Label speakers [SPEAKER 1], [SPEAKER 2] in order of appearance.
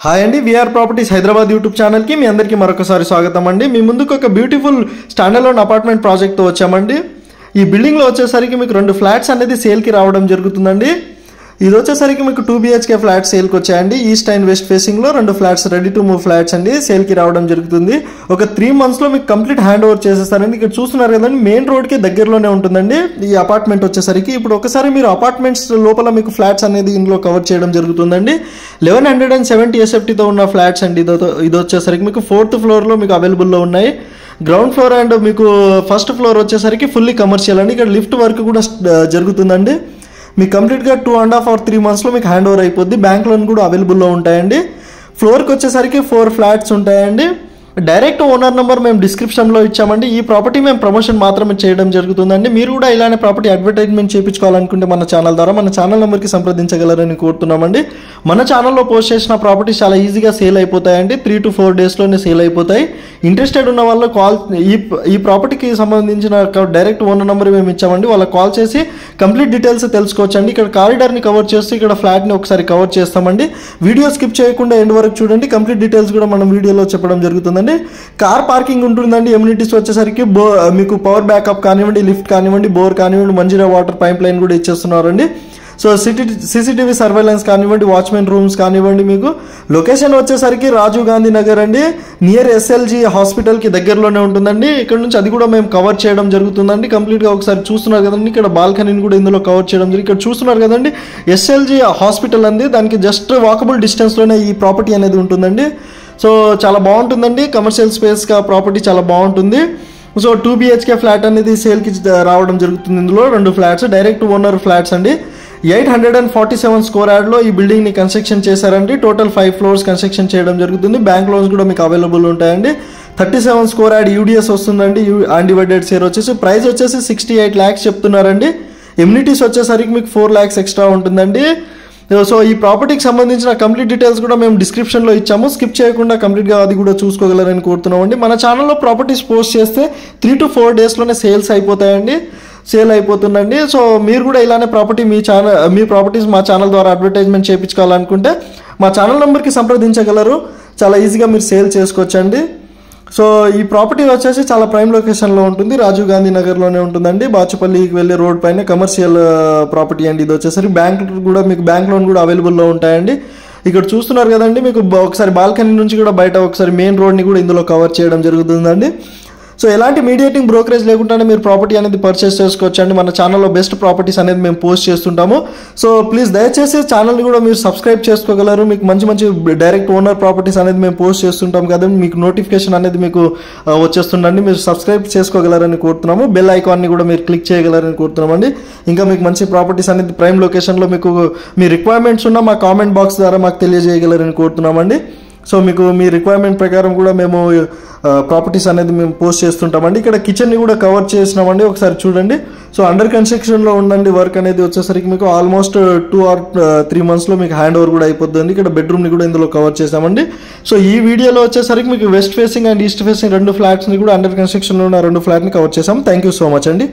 [SPEAKER 1] Hi అండి, VR properties Hyderabad YouTube ఛానల్కి మీ అందరికీ మరొకసారి స్వాగతం అండి. మీ ముందుకు ఒక బ్యూటిఫుల్ స్టాండర్లోన్ అపార్ట్మెంట్ ప్రాజెక్ట్తో వచ్చామండి. ఈ బిల్డింగ్లో వచ్చేసరికి మీకు 2 ఫ్లాట్స్ అనేది సేల్కి రావడం జరుగుతుందండి. ఇది వచ్చేసరికి మీకు 2 BHK ఫ్లాట్స్ సేల్కి వచ్చాయండి. ఈస్ట్ అండ్ వెస్ట్ ఫేసింగ్లో 2 flats ready to move flats అండి సేల్కి రావడం జరుగుతుంది. ఒక 3 monthsలో మీకు కంప్లీట్ హ్యాండ్ ఓవర్ చేసేస్తారండి. ఇక్కడ చూస్తున్నారు కదండి, మెయిన్ రోడ్కి దగ్గరలోనే ఉంటుందండి ఈ అపార్ట్మెంట్ వచ్చేసరికి. ఇప్పుడు ఒకసారి మీరు అపార్ట్మెంట్స్ లోపల మీకు ఫ్లాట్స్ అనేది ఇందులో కవర్ చేయడం జరుగుతుందండి. 1170 SFTతో ఉన్న ఫ్లాట్స్ అండి. ఇది వచ్చేసరికి మీకు 4th ఫ్లోర్లో మీకు అవైలబుల్లో ఉన్నాయి. గ్రౌండ్ ఫ్లోర్ అండ్ మీకు ఫస్ట్ ఫ్లోర్ వచ్చేసరికి ఫుల్లీ కమర్షియల్ అండి. ఇక్కడ లిఫ్ట్ వర్క్ కూడా జరుగుతుందండి. మీకు కంప్లీట్గా 2.5 or 3 monthsలో మీకు హ్యాండ్ ఓవర్ అయిపోద్ది. బ్యాంక్ లోన్ కూడా అవైలబుల్లో ఉంటాయండి. ఫ్లోర్కి వచ్చేసరికి 4 ఫ్లాట్స్ ఉంటాయండి. డైరెక్ట్ ఓనర్ నెంబర్ మేము డిస్క్రిప్షన్లో ఇచ్చామండి. ఈ ప్రాపర్టీ మేము ప్రమోషన్ మాత్రమే చేయడం జరుగుతుందండి. మీరు కూడా ఇలానే ప్రాపర్టీ అడ్వర్టైజ్మెంట్ చేయించుకోవాలనుకుంటే మన ఛానల్ ద్వారా మన ఛానల్ నెంబర్కి సంప్రదించగలరని కోరుతున్నామండి. మన ఛానల్లో పోస్ట్ చేసిన ప్రాపర్టీస్ చాలా ఈజీగా సేల్ అయిపోతాయండి. 3 to 4 daysలోనే సేల్ అయిపోతాయి. ఇంట్రెస్టెడ్ ఉన్న వాళ్ళు ఈ ప్రాపర్టీకి సంబంధించిన డైరెక్ట్ ఓనర్ నెంబర్ మేము ఇచ్చామండి. వాళ్ళకి కాల్ చేసి కంప్లీట్ డీటెయిల్స్ తెలుసుకోవచ్చండి. ఇక్కడ కారిడార్ని కవర్ చేస్తూ ఇక్కడ ఫ్లాట్ని ఒకసారి కవర్ చేస్తామండి. వీడియో స్కిప్ చేయకుండా ఎండ్ వరకు చూడండి. కంప్లీట్ డీటెయిల్స్ కూడా మనం వీడియోలో చెప్పడం జరుగుతుందండి. కార్ పార్కింగ్ ఉంటుందండి. ఎమ్యూనిటీస్ వచ్చేసరికి మీకు పవర్ బ్యాకప్ కానివ్వండి, లిఫ్ట్ కానివ్వండి, బోర్ కానివ్వండి, మంజీరా వాటర్ పైప్ లైన్ కూడా ఇచ్చేస్తున్నారండి. సో CCTV సర్వేలెన్స్ కానివ్వండి, వాచ్మెన్ రూమ్స్ కానివ్వండి. మీకు లొకేషన్ వచ్చేసరికి రాజీవ్ గాంధీ నగర్ అండి, నియర్ SLG హాస్పిటల్కి దగ్గరలోనే ఉంటుందండి. ఇక్కడ నుంచి అది కూడా మేము కవర్ చేయడం జరుగుతుందండి. కంప్లీట్గా ఒకసారి చూస్తున్నారు కదండి, ఇక్కడ బాల్కనీని కూడా ఇందులో కవర్ చేయడం జరిగింది. ఇక్కడ చూస్తున్నారు కదండి, SLG హాస్పిటల్ అండి. దానికి జస్ట్ వాకబుల్ డిస్టెన్స్లోనే ఈ ప్రాపర్టీ అనేది ఉంటుందండి. సో చాలా బాగుంటుందండి. కమర్షియల్ స్పేస్గా ప్రాపర్టీ చాలా బాగుంటుంది. సో 2 BHK ఫ్లాట్ అనేది సేల్కి రావడం జరుగుతుంది. ఇందులో 2 ఫ్లాట్స్ డైరెక్ట్ ఓనర్ ఫ్లాట్స్ అండి. 847 square యార్డ్లో ఈ బిల్డింగ్ని కన్స్ట్రక్షన్ చేశారండి. టోటల్ 5 floors కన్స్ట్రక్షన్ చేయడం జరుగుతుంది. బ్యాంక్ లోన్స్ కూడా మీకు అవైలబుల్ ఉంటాయండి. 37 square యార్డ్ UDS వస్తుందండి. అన్డివైడెడ్ షేర్ వచ్చేసి ప్రైస్ వచ్చేసి 68 lakhs చెప్తున్నారండి. ఎమ్యూనిటీస్ వచ్చేసరికి మీకు 4 lakhs ఎక్స్ట్రా ఉంటుందండి. సో ఈ ప్రాపర్టీకి సంబంధించిన కంప్లీట్ డీటెయిల్స్ కూడా మేము డిస్క్రిప్షన్లో ఇచ్చాము. స్కిప్ చేయకుండా కంప్లీట్గా అది కూడా చూసుకోగలరని కోరుతున్నామండి. మన ఛానల్లో ప్రాపర్టీస్ పోస్ట్ చేస్తే 3 to 4 daysలోనే సేల్ అయిపోతుందండి. సో మీరు కూడా ఇలానే మీ ప్రాపర్టీస్ మా ఛానల్ ద్వారా అడ్వర్టైజ్మెంట్ చేయించుకోవాలనుకుంటే మా ఛానల్ నెంబర్కి సంప్రదించగలరు. చాలా ఈజీగా మీరు సేల్ చేసుకోవచ్చండి. సో ఈ ప్రాపర్టీ వచ్చేసి చాలా ప్రైమ్ లొకేషన్లో ఉంటుంది. రాజీవ్ గాంధీ నగర్లోనే ఉంటుందండి. బాచుపల్లికి వెళ్ళే రోడ్ పైన కమర్షియల్ ప్రాపర్టీ అండి. ఇది వచ్చేసరికి మీకు బ్యాంక్ లోన్ కూడా అవైలబుల్లో ఉంటాయండి. ఇక్కడ చూస్తున్నారు కదండి, మీకు ఒకసారి బాల్కనీ నుంచి కూడా బయట ఒకసారి మెయిన్ రోడ్ని కూడా ఇందులో కవర్ చేయడం జరుగుతుందండి. సో ఎలాంటి మీడియేటింగ్ బ్రోకరేజ్ లేకుండానే మీరు ప్రాపర్టీ అనేది పర్చేస్ చేసుకోవచ్చు అండి. మన ఛానల్లో బెస్ట్ ప్రాపర్టీస్ అనేది మేము పోస్ట్ చేస్తుంటాము. సో ప్లీజ్ దయచేసి ఛానల్ని కూడా మీరు సబ్స్క్రైబ్ చేసుకోగలరు. మీకు మంచి డైరెక్ట్ ఓనర్ ప్రాపర్టీస్ అనేది మేము పోస్ట్ చేస్తుంటాం కదండి. మీకు నోటిఫికేషన్ అనేది మీకు వచ్చేస్తుందండి. మీరు సబ్స్క్రైబ్ చేసుకోగలరని కోరుతున్నాము. బెల్ ఐకాన్ని కూడా మీరు క్లిక్ చేయగలరని కోరుతున్నామండి. ఇంకా మీకు మంచి ప్రాపర్టీస్ అనేది ప్రైమ్ లొకేషన్లో మీకు మీ రిక్వైర్మెంట్స్ ఉన్న మా కామెంట్ బాక్స్ ద్వారా మాకు తెలియజేయగలరని కోరుతున్నామండి. సో మీకు మీ రిక్వైర్మెంట్ ప్రకారం కూడా మేము ప్రాపర్టీస్ అనేది మేము పోస్ట్ చేస్తుంటామండి. ఇక్కడ కిచెన్ని కూడా కవర్ చేసినామండి, ఒకసారి చూడండి. సో అండర్ కన్స్ట్రక్షన్లో ఉండండి. వర్క్ అనేది వచ్చేసరికి మీకు ఆల్మోస్ట్ 2 or 3 monthsలో మీకు హ్యాండ్ ఓవర్ కూడా అయిపోతుంది. ఇక్కడ బెడ్రూమ్ని కూడా ఇందులో కవర్ చేసామండి. సో ఈ వీడియోలో వచ్చేసరికి మీకు west facing and east facing 2 ఫ్లాట్స్ని కూడా అండర్ కన్స్ట్రక్షన్లో ఉన్న 2 ఫ్లాట్ని కవర్ చేసాం. థ్యాంక్ యూ సో మచ్ అండి.